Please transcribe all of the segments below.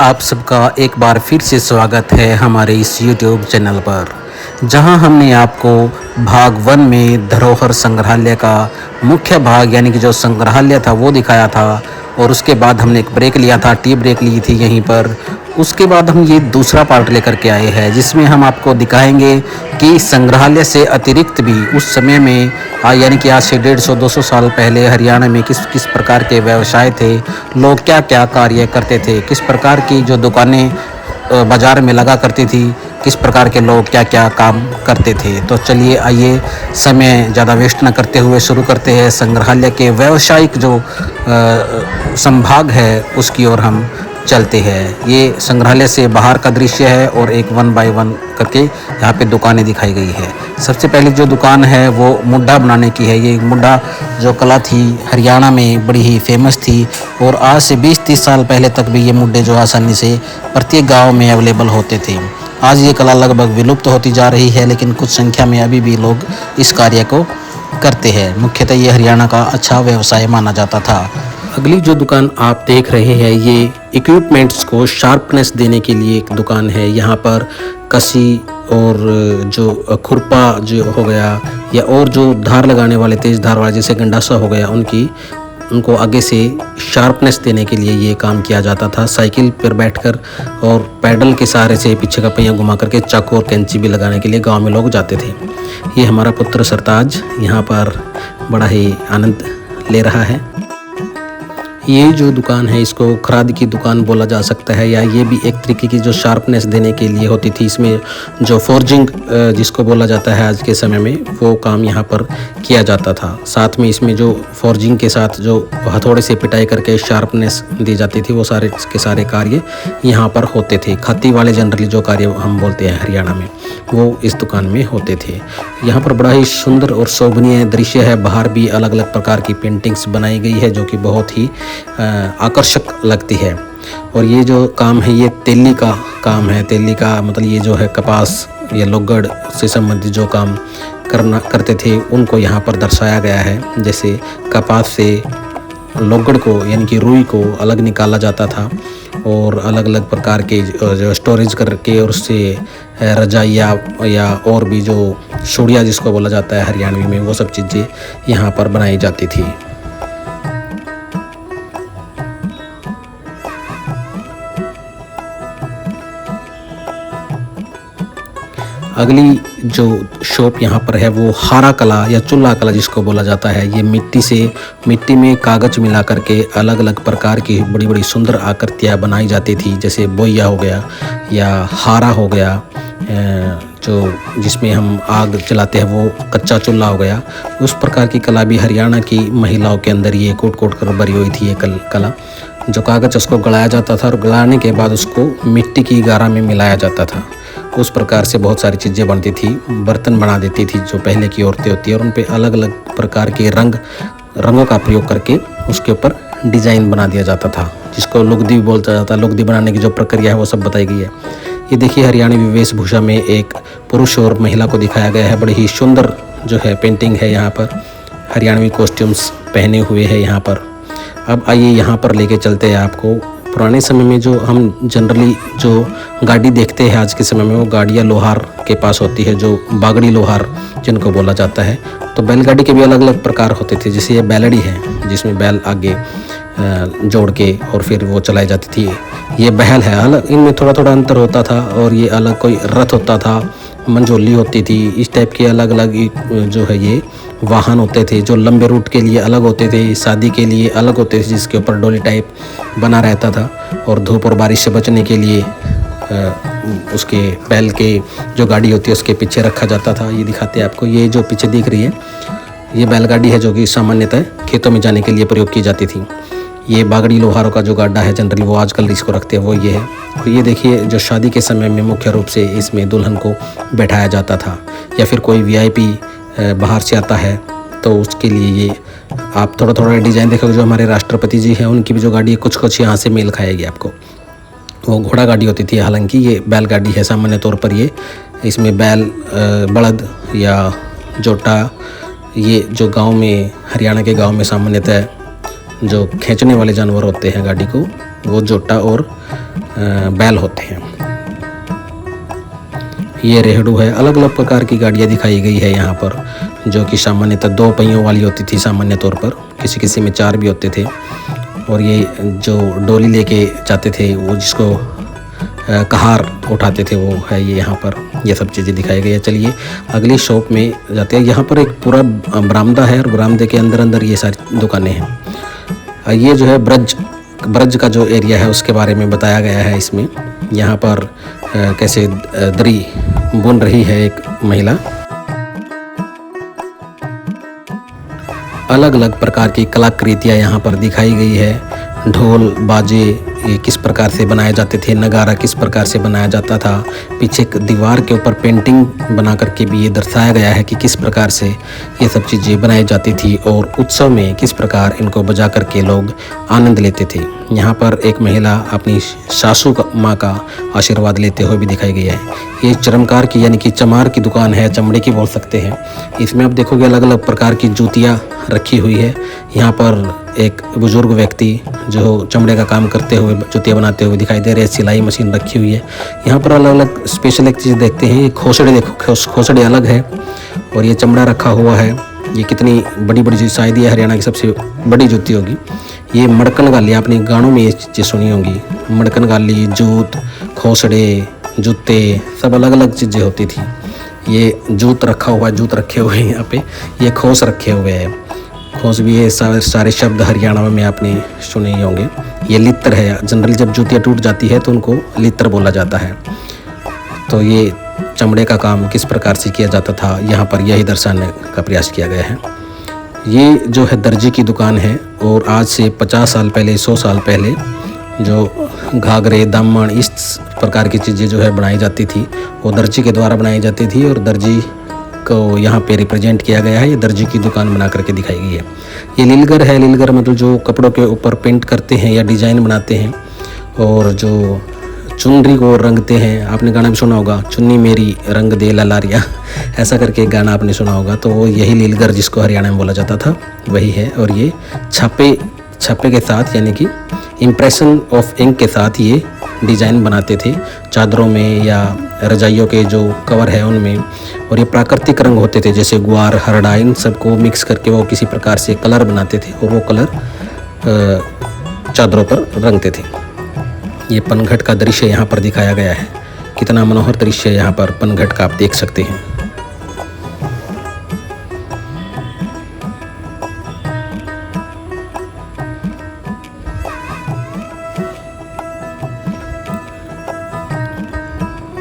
आप सबका एक बार फिर से स्वागत है हमारे इस YouTube चैनल पर, जहां हमने आपको भाग 1 में धरोहर संग्रहालय का मुख्य भाग यानी कि जो संग्रहालय था वो दिखाया था। और उसके बाद हमने एक ब्रेक लिया था, टी ब्रेक ली थी यहीं पर। उसके बाद हम ये दूसरा पार्ट लेकर के आए हैं, जिसमें हम आपको दिखाएंगे कि संग्रहालय से अतिरिक्त भी उस समय में यानी कि आज से 150-200 साल पहले हरियाणा में किस किस प्रकार के व्यवसाय थे, लोग क्या क्या कार्य करते थे, किस प्रकार की जो दुकानें बाज़ार में लगा करती थी, किस प्रकार के लोग क्या क्या काम करते थे। तो चलिए आइए समय ज़्यादा वेस्ट न करते हुए शुरू करते हैं। संग्रहालय के व्यावसायिक जो संभाग है उसकी ओर हम चलते हैं। ये संग्रहालय से बाहर का दृश्य है और एक 1 बाय 1 करके यहाँ पे दुकानें दिखाई गई है। सबसे पहले जो दुकान है वो मुड्ढा बनाने की है। ये मुड्ढा जो कला थी हरियाणा में बड़ी ही फेमस थी और आज से 20-30 साल पहले तक भी ये मुड्ढे जो आसानी से प्रत्येक गाँव में अवेलेबल होते थे। आज ये कला लगभग विलुप्त होती जा रही है, लेकिन कुछ संख्या में अभी भी लोग इस कार्य को करते हैं। मुख्यतः ये हरियाणा का अच्छा व्यवसाय माना जाता था। अगली जो दुकान आप देख रहे हैं ये इक्विपमेंट्स को शार्पनेस देने के लिए एक दुकान है। यहाँ पर कसी और जो खुरपा जो हो गया या और जो धार लगाने वाले तेज़ धार वाले जैसे गंडासा हो गया उनको आगे से शार्पनेस देने के लिए ये काम किया जाता था। साइकिल पर बैठकर और पैडल के सहारे से पीछे का पहिया घुमा करके चाकू और कैंची भी लगाने के लिए गांव में लोग जाते थे। ये हमारा पुत्र सरताज यहाँ पर बड़ा ही आनंद ले रहा है। ये जो दुकान है इसको खराद की दुकान बोला जा सकता है, या ये भी एक तरीके की जो शार्पनेस देने के लिए होती थी। इसमें जो फोर्जिंग जिसको बोला जाता है आज के समय में, वो काम यहाँ पर किया जाता था। साथ में इसमें जो फोर्जिंग के साथ जो हथौड़े से पिटाई करके शार्पनेस दी जाती थी वो सारे के सारे कार्य यहाँ पर होते थे। खत्ती वाले जनरली जो कार्य हम बोलते हैं हरियाणा में, वो इस दुकान में होते थे। यहाँ पर बड़ा ही सुंदर और शोभनीय दृश्य है। बाहर भी अलग अलग प्रकार की पेंटिंग्स बनाई गई है जो कि बहुत ही आकर्षक लगती है। और ये जो काम है ये तेली का काम है। तेली का मतलब ये जो है कपास या लोगड़ से संबंधित जो काम करते थे उनको यहाँ पर दर्शाया गया है। जैसे कपास से लोगड़ को यानी कि रुई को अलग निकाला जाता था और अलग अलग प्रकार के जो स्टोरेज करके और उससे रजाइया या और भी जो शोड़िया जिसको बोला जाता है हरियाणवी में, वो सब चीज़ें यहाँ पर बनाई जाती थी। अगली जो शॉप यहाँ पर है वो हारा कला या चूल्हा कला जिसको बोला जाता है। ये मिट्टी में कागज मिला करके अलग अलग प्रकार की बड़ी बड़ी सुंदर आकृतियाँ बनाई जाती थी। जैसे बोइया हो गया या हारा हो गया, जो जिसमें हम आग जलाते हैं, वो कच्चा चूल्हा हो गया। उस प्रकार की कला भी हरियाणा की महिलाओं के अंदर ये कोट कर भरी हुई थी। ये कला जो कागज उसको गलाया जाता था और गलाने के बाद उसको मिट्टी की गारा में मिलाया जाता था। उस प्रकार से बहुत सारी चीज़ें बनती थी। बर्तन बना देती थी जो पहले की औरतें होती है, और उन पे अलग अलग प्रकार के रंगों का प्रयोग करके उसके ऊपर डिज़ाइन बना दिया जाता था, जिसको लुगदी बोलता जाता है। लुगदी बनाने की जो प्रक्रिया है वो सब बताई गई है। ये देखिए हरियाणवी वेशभूषा में एक पुरुष और महिला को दिखाया गया है। बड़ी ही सुंदर जो है पेंटिंग है। यहाँ पर हरियाणवी कॉस्ट्यूम्स पहने हुए हैं यहाँ पर। अब आइए यहाँ पर लेके चलते हैं आपको। पुराने समय में जो हम जनरली जो गाड़ी देखते हैं आज के समय में, वो गाड़ियाँ लोहार के पास होती है, जो बागड़ी लोहार जिनको बोला जाता है। तो बैलगाड़ी के भी अलग अलग प्रकार होते थे। जैसे ये बैलड़ी है जिसमें बैल आगे जोड़ के और फिर वो चलाई जाती थी। ये बहल है। अलग इनमें थोड़ा थोड़ा अंतर होता था। और ये अलग कोई रथ होता था, मंझोली होती थी। इस टाइप के अलग अलग जो है ये वाहन होते थे, जो लंबे रूट के लिए अलग होते थे, शादी के लिए अलग होते थे जिसके ऊपर डोली टाइप बना रहता था, और धूप और बारिश से बचने के लिए उसके बैल के जो गाड़ी होती है उसके पीछे रखा जाता था। ये दिखाते हैं आपको। ये जो पीछे दिख रही है ये बैलगाड़ी है जो कि सामान्यतः खेतों में जाने के लिए प्रयोग की जाती थी। ये बागड़ी लोहारों का जो गाड्डा है जनरली वो आजकल इसको रखते हैं, वो ये है। और ये देखिए जो शादी के समय में मुख्य रूप से इसमें दुल्हन को बैठाया जाता था, या फिर कोई वीआईपी बाहर से आता है तो उसके लिए ये आप थोड़ा थोड़ा डिज़ाइन देखोगे। जो हमारे राष्ट्रपति जी हैं उनकी भी जो गाड़ी है कुछ यहाँ से मेल खाएगी आपको। वो घोड़ा गाड़ी होती थी, हालांकि ये बैलगाड़ी है सामान्य तौर पर। ये इसमें बैल, बलद या जोटा, ये जो गांव में हरियाणा के गांव में सामान्यतः जो खींचने वाले जानवर होते हैं गाड़ी को, वो जोटा और बैल होते हैं। ये रेहड़ू है। अलग अलग प्रकार की गाड़ियाँ दिखाई गई है यहाँ पर, जो कि सामान्यतः 2 पहियों वाली होती थी सामान्य तौर पर, किसी किसी में 4 भी होते थे। और ये जो डोली लेके जाते थे, वो जिसको कहार उठाते थे, वो है ये यहाँ पर। ये सब चीज़ें दिखाई गई है। चलिए अगली शॉप में जाते हैं। यहाँ पर एक पूरा बरामदा है और बरामदे के अंदर अंदर ये सारी दुकानें हैं। ये जो है ब्रज का जो एरिया है उसके बारे में बताया गया है इसमें। यहाँ पर कैसे दरी बुन रही है एक महिला। अलग अलग प्रकार की कलाकृतियाँ यहाँ पर दिखाई गई है। ढोल बाजे ये किस प्रकार से बनाए जाते थे, नगारा किस प्रकार से बनाया जाता था। पीछे एक दीवार के ऊपर पेंटिंग बना करके भी ये दर्शाया गया है कि किस प्रकार से ये सब चीज़ें बनाई जाती थी और उत्सव में किस प्रकार इनको बजा करके लोग आनंद लेते थे। यहाँ पर एक महिला अपनी सासू माँ का आशीर्वाद लेते हुए भी दिखाई गई है। ये चरमकार की यानी कि चमार की दुकान है, चमड़े की बोल सकते हैं। इसमें आप देखोगे अलग अलग प्रकार की जूतियाँ रखी हुई है। यहाँ पर एक बुजुर्ग व्यक्ति जो चमड़े का काम करते हुए जूतियाँ बनाते हुए दिखाई दे रहे हैं। सिलाई मशीन रखी हुई है। यहाँ पर अलग अलग स्पेशल एक चीज़ देखते हैं। ये खोसड़े देखो, खोसड़े अलग है और ये चमड़ा रखा हुआ है। ये कितनी बड़ी बड़ी चीज़, शायद ये हरियाणा की सबसे बड़ी जूती होगी। ये मड़कन गाली, आपने गानों में ये चीज़ें सुनी होंगी। मड़कन गाली, जूत, खोसड़े, जूते, सब अलग अलग चीज़ें होती थी। ये जूत रखा हुआ है, जूत रखे हुए हैं यहाँ पे। ये खोस रखे हुए हैं, खोस भी है। सारे शब्द हरियाणा में आपने सुने ही होंगे। ये लित्र है। जनरली जब जूतियाँ टूट जाती है तो उनको लित्र बोला जाता है। तो ये चमड़े का काम किस प्रकार से किया जाता था, यहाँ पर यही दर्शाने का प्रयास किया गया है। ये जो है दर्जी की दुकान है और आज से 50 साल पहले, 100 साल पहले जो घाघरे, दामन, इस प्रकार की चीज़ें जो है बनाई जाती थी, वो दर्जी के द्वारा बनाई जाती थी और दर्जी को यहाँ पे रिप्रेजेंट किया गया है। ये दर्जी की दुकान बना करके दिखाई गई है। ये लीलगर है। लीलगर मतलब जो कपड़ों के ऊपर पेंट करते हैं या डिज़ाइन बनाते हैं और जो चुनरी को रंगते हैं। आपने गाना भी सुना होगा, चुन्नी मेरी रंग दे ललारिया, ऐसा करके एक गाना आपने सुना होगा। तो वो यही लीलगर जिसको हरियाणा में बोला जाता था वही है। और ये छापे के साथ यानी कि इम्प्रेशन ऑफ इंक के साथ ये डिज़ाइन बनाते थे चादरों में या रजाइयों के जो कवर है उनमें। और ये प्राकृतिक रंग होते थे, जैसे गुआर, हरड़ा, इन सबको मिक्स करके वो किसी प्रकार से कलर बनाते थे और वो कलर चादरों पर रंगते थे। ये पनघट का दृश्य यहाँ पर दिखाया गया है। कितना मनोहर दृश्य यहाँ पर पनघट का आप देख सकते हैं।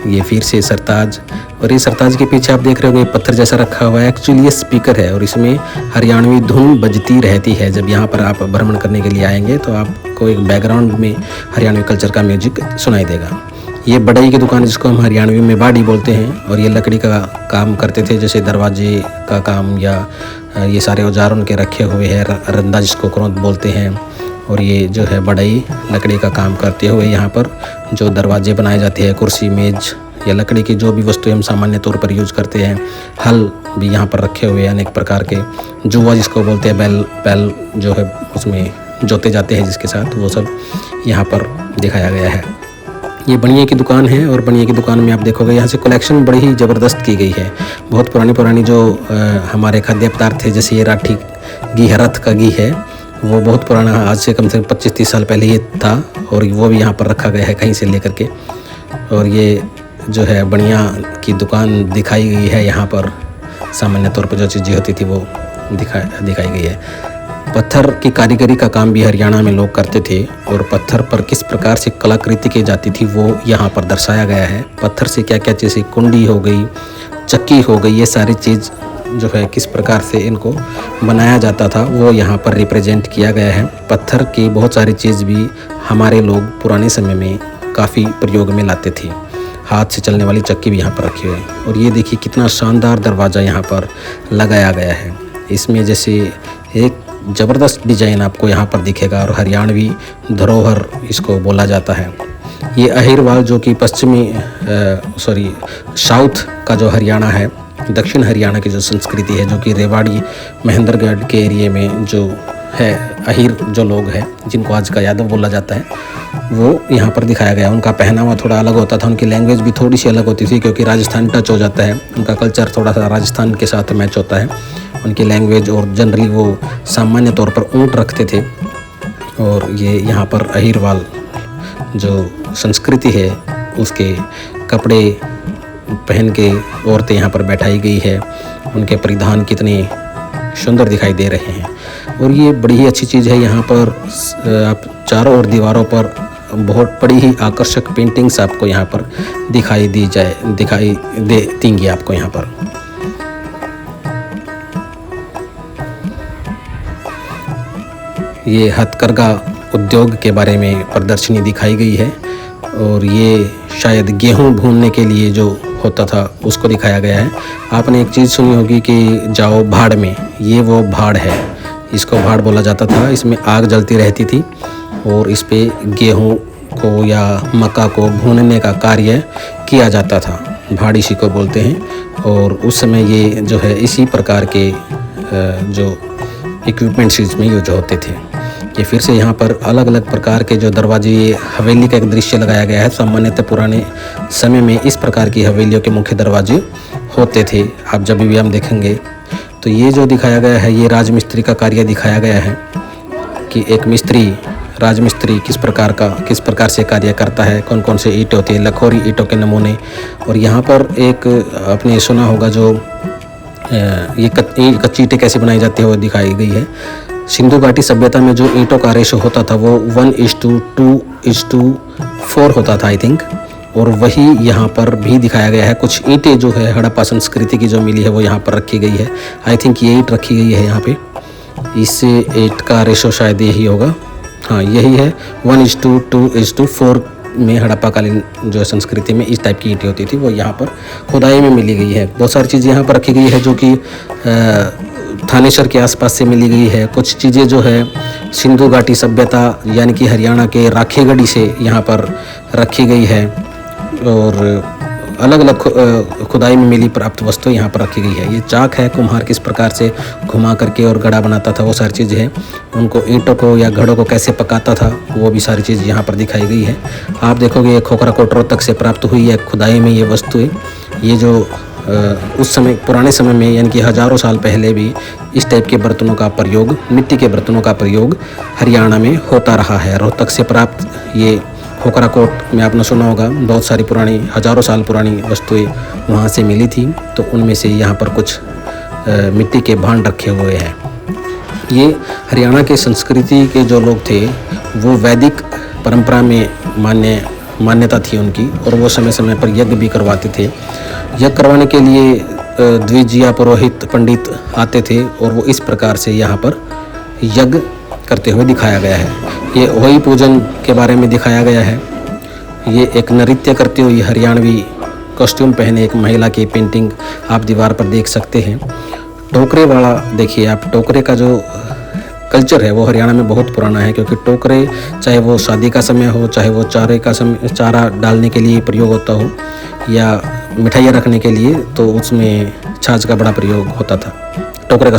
ये फिर से सरताज, और ये सरताज के पीछे आप देख रहे होंगे पत्थर जैसा रखा हुआ है। एक्चुअली ये स्पीकर है और इसमें हरियाणवी धुन बजती रहती है। जब यहाँ पर आप भ्रमण करने के लिए आएंगे तो आपको एक बैकग्राउंड में हरियाणवी कल्चर का म्यूजिक सुनाई देगा। ये बढ़ई की दुकान जिसको हम हरियाणवी में बाड़ी बोलते हैं और ये लकड़ी का काम करते थे, जैसे दरवाजे का काम या ये सारे औजार उनके रखे हुए हैं। रंदा जिसको क्रोध बोलते हैं। और ये जो है बढ़ई लकड़ी का काम करते हुए यहाँ पर जो दरवाजे बनाए जाते हैं, कुर्सी, मेज या लकड़ी की जो भी वस्तुएं हम सामान्य तौर पर यूज करते हैं। हल भी यहाँ पर रखे हुए हैं अनेक प्रकार के। जुआ जिसको बोलते हैं, बैल जो है उसमें जोते जाते हैं जिसके साथ, वो सब यहाँ पर दिखाया गया है। ये बनिए की दुकान है और बनिए की दुकान में आप देखोगे यहाँ से कलेक्शन बड़ी ही ज़बरदस्त की गई है। बहुत पुरानी जो हमारे खाद्य पदार्थ थे, जैसे ये राठी घी है, रथ का घी है, वो बहुत पुराना, आज से कम से कम 25-30 साल पहले ये था और वो भी यहाँ पर रखा गया है कहीं से लेकर के। और ये जो है बनिया की दुकान दिखाई गई है यहाँ पर। सामान्य तौर पर जो चीज़ें होती थी वो दिखाई गई है। पत्थर की कारीगरी का काम भी हरियाणा में लोग करते थे और पत्थर पर किस प्रकार से कलाकृति की जाती थी वो यहाँ पर दर्शाया गया है। पत्थर से क्या क्या चीज़ें, कुंडी हो गई, चक्की हो गई, ये सारी चीज़ जो है किस प्रकार से इनको बनाया जाता था वो यहाँ पर रिप्रेजेंट किया गया है। पत्थर की बहुत सारी चीज़ भी हमारे लोग पुराने समय में काफ़ी प्रयोग में लाते थे। हाथ से चलने वाली चक्की भी यहाँ पर रखी हुई है। और ये देखिए कितना शानदार दरवाज़ा यहाँ पर लगाया गया है। इसमें जैसे एक ज़बरदस्त डिजाइन आपको यहाँ पर दिखेगा और हरियाणवी धरोहर इसको बोला जाता है। ये अहिरवाल जो कि साउथ का जो हरियाणा है, दक्षिण हरियाणा की जो संस्कृति है, जो कि रेवाड़ी महेंद्रगढ़ के एरिए में जो है, अहीर जो लोग हैं जिनको आज का यादव बोला जाता है, वो यहाँ पर दिखाया गया। उनका पहनावा थोड़ा अलग होता था, उनकी लैंग्वेज भी थोड़ी सी अलग होती थी क्योंकि राजस्थान टच हो जाता है, उनका कल्चर थोड़ा सा राजस्थान के साथ मैच होता है, उनकी लैंग्वेज। और जनरली वो सामान्य तौर पर ऊँट रखते थे। और ये यहाँ पर अहीरवाल जो संस्कृति है उसके कपड़े पहन के औरतें यहाँ पर बैठाई गई है। उनके परिधान कितने सुंदर दिखाई दे रहे हैं। और ये बड़ी ही अच्छी चीज़ है, यहाँ पर आप चारों ओर दीवारों पर बहुत बड़ी ही आकर्षक पेंटिंग्स आपको यहाँ पर दिखाई देंगी आपको यहाँ पर। ये हथकरघा उद्योग के बारे में प्रदर्शनी दिखाई गई है। और ये शायद गेहूं भूनने के लिए जो होता था उसको दिखाया गया है। आपने एक चीज़ सुनी होगी कि जाओ भाड़ में, ये वो भाड़ है, इसको भाड़ बोला जाता था। इसमें आग जलती रहती थी और इस पे गेहूं को या मक्का को भूनने का कार्य किया जाता था, भाड़ इसी को बोलते हैं। और उस समय ये जो है इसी प्रकार के जो इक्विपमेंट्स इसमें यूज होते थे। ये फिर से यहाँ पर अलग अलग प्रकार के जो दरवाजे, ये हवेली का एक दृश्य लगाया गया है। सामान्यतः पुराने समय में इस प्रकार की हवेलियों के मुख्य दरवाजे होते थे। आप जब भी हम देखेंगे तो ये जो दिखाया गया है, ये राजमिस्त्री का कार्य दिखाया गया है कि एक मिस्त्री, राजमिस्त्री किस प्रकार से कार्य करता है, कौन कौन से ईंट होती है, लखोरी ईंटों के नमूने। और यहाँ पर एक आपने सुना होगा जो ये कच्ची ईंटें कैसे बनाई जाती है वो दिखाई गई है। सिंधु घाटी सभ्यता में जो ईंटों का रेशो होता था वो 1:2:4 होता था आई थिंक। और वही यहाँ पर भी दिखाया गया है। कुछ ईंटें जो है हड़प्पा संस्कृति की जो मिली है वो यहाँ पर रखी गई है। आई थिंक ये ईंट रखी गई है यहाँ पे, इस ईंट का रेशो शायद यही होगा, हाँ यही है। 1:2:4 में हड़प्पाकालीन जो संस्कृति में इस टाइप की ईंटें होती थी वो यहाँ पर खुदाई में मिली गई है। बहुत सारी चीज़ यहाँ पर रखी गई है जो कि थानेसर के आसपास से मिली गई है। कुछ चीज़ें जो है सिंधु घाटी सभ्यता यानी कि हरियाणा के राखेगढ़ी से यहाँ पर रखी गई है। और अलग अलग खुदाई में मिली प्राप्त वस्तु यहाँ पर रखी गई है। ये चाक है, कुम्हार किस प्रकार से घुमा करके और गड़ा बनाता था वो सारी चीज़ें हैं। उनको ईंटों को या घड़ों को कैसे पकाता था वो भी सारी चीज़ यहाँ पर दिखाई गई है। आप देखोगे खोखरा कोट रोहतक से प्राप्त हुई है खुदाई में ये वस्तुएं। ये जो उस समय पुराने समय में यानी कि हज़ारों साल पहले भी इस टाइप के बर्तनों का प्रयोग, मिट्टी के बर्तनों का प्रयोग हरियाणा में होता रहा है। रोहतक से प्राप्त ये खोखरा कोट में आपने सुना होगा, बहुत सारी पुरानी हज़ारों साल पुरानी वस्तुएं वहाँ से मिली थी। तो उनमें से यहाँ पर कुछ मिट्टी के भांड रखे हुए हैं। ये हरियाणा के संस्कृति के जो लोग थे वो वैदिक परंपरा में मान्यता थी उनकी। और वो समय समय पर यज्ञ भी करवाते थे। यज्ञ करवाने के लिए द्विजिया पुरोहित पंडित आते थे और वो इस प्रकार से यहाँ पर यज्ञ करते हुए दिखाया गया है। ये होई पूजन के बारे में दिखाया गया है। ये एक नृत्य करती हुई हरियाणवी कॉस्ट्यूम पहने एक महिला की पेंटिंग आप दीवार पर देख सकते हैं। टोकरे वाला देखिए आप, टोकरे का जो कल्चर है वो हरियाणा में बहुत पुराना है। क्योंकि टोकरे चाहे वो शादी का समय हो, चाहे वो चारा डालने के लिए प्रयोग होता हो या मिठाइयाँ रखने के लिए, तो उसमें छाछ का बड़ा प्रयोग होता था, टोकरे का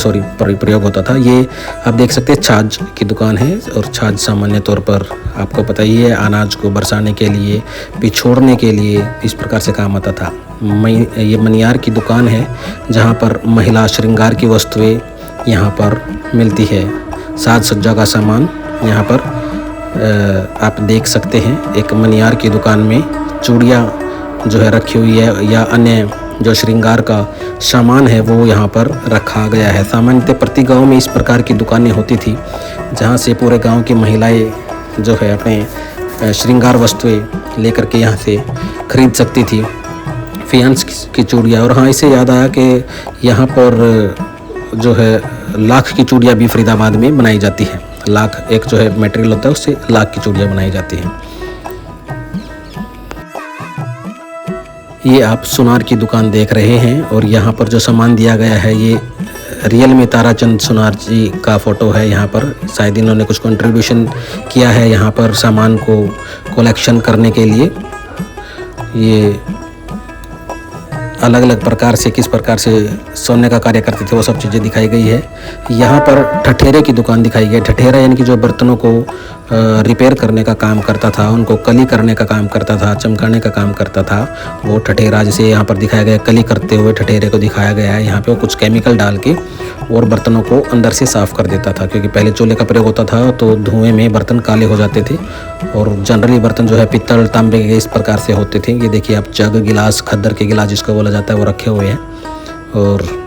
प्रयोग होता था। ये आप देख सकते हैं छाछ की दुकान है। और छाछ सामान्य तौर पर आपको पता ही है अनाज को बरसाने के लिए, पिछोड़ने के लिए इस प्रकार से काम आता था। ये मनियार की दुकान है जहाँ पर महिला श्रृंगार की वस्तुएं यहाँ पर मिलती है। साज सज्जा का सामान यहाँ पर आप देख सकते हैं। एक मनियार की दुकान में चूड़ियाँ जो है रखी हुई है या अन्य जो श्रृंगार का सामान है वो यहाँ पर रखा गया है। सामान्यतः प्रति गांव में इस प्रकार की दुकानें होती थी जहाँ से पूरे गांव की महिलाएं जो है अपने श्रृंगार वस्तुएं लेकर के यहाँ से खरीद सकती थी। फियांस की चूड़ियाँ। और हाँ, इसे याद आया कि यहाँ पर जो है लाख की चूड़ियाँ भी फरीदाबाद में बनाई जाती है। लाख एक जो है मटेरियल होता है उससे लाख की चूड़ियाँ बनाई जाती हैं। ये आप सुनार की दुकान देख रहे हैं और यहाँ पर जो सामान दिया गया है ये रियल में ताराचंद सुनार जी का फ़ोटो है। यहाँ पर शायद इन्होंने कुछ कंट्रीब्यूशन किया है यहाँ पर सामान को कलेक्शन करने के लिए। ये अलग अलग प्रकार से किस प्रकार से सोने का कार्य करते थे वो सब चीज़ें दिखाई गई है। यहाँ पर ठठेरे की दुकान दिखाई गई है। ठठेरा यानी कि जो बर्तनों को रिपेयर करने का काम करता था, उनको कली करने का काम करता था, चमकाने का काम करता था, वो ठठेरा। जैसे यहाँ पर दिखाया गया कली करते हुए ठठेरे को दिखाया गया है। यहाँ पे वो कुछ केमिकल डाल के और बर्तनों को अंदर से साफ़ कर देता था, क्योंकि पहले चूल्हे का प्रयोग होता था तो धुएं में बर्तन काले हो जाते थे और जनरली बर्तन जो है पित्तल तांबे के इस प्रकार से होते थे। ये देखिए आप जग, गिलास, खद्दर के गिलास जिसको बोला जाता है वो रखे हुए हैं। और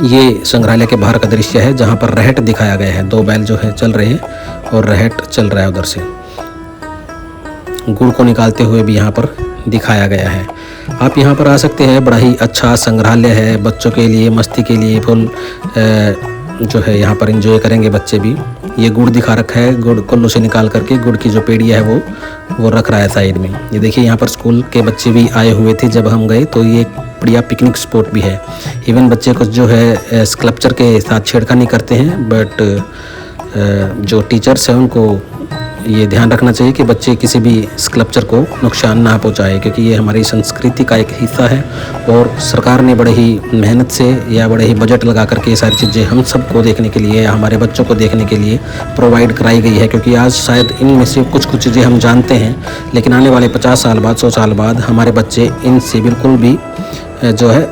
ये संग्रहालय के बाहर का दृश्य है जहाँ पर रहट दिखाया गया है। 2 बैल जो है चल रहे हैं और रहट चल रहा है उधर से। गुड़ को निकालते हुए भी यहाँ पर दिखाया गया है। आप यहाँ पर आ सकते हैं। बड़ा ही अच्छा संग्रहालय है, बच्चों के लिए मस्ती के लिए फुल जो है यहाँ पर एंजॉय करेंगे बच्चे भी। ये गुड़ दिखा रखा है, गुड़ कुल्लू से निकाल करके गुड़ की जो पेड़िया है वो रख रहा है साइड में। ये देखिए यहाँ पर स्कूल के बच्चे भी आए हुए थे जब हम गए, तो ये एक बढ़िया पिकनिक स्पॉट भी है। इवन बच्चे कुछ जो है स्कल्पचर के साथ छेड़खानी करते हैं, बट जो टीचर्स हैं उनको ये ध्यान रखना चाहिए कि बच्चे किसी भी स्कल्पचर को नुकसान ना पहुंचाए, क्योंकि ये हमारी संस्कृति का एक हिस्सा है और सरकार ने बड़े ही मेहनत से या बड़े ही बजट लगा करके ये सारी चीज़ें हम सबको देखने के लिए, हमारे बच्चों को देखने के लिए प्रोवाइड कराई गई है। क्योंकि आज शायद इनमें से कुछ चीज़ें हम जानते हैं, लेकिन आने वाले 50 साल बाद, 100 साल बाद हमारे बच्चे इनसे बिल्कुल भी जो है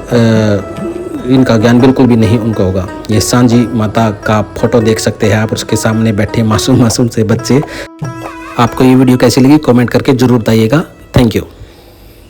इनका ज्ञान बिल्कुल भी नहीं उनको होगा। ये सांझी माता का फोटो देख सकते हैं आप, उसके सामने बैठे मासूम से बच्चे। आपको ये वीडियो कैसी लगी कमेंट करके ज़रूर बताइएगा। Thank you.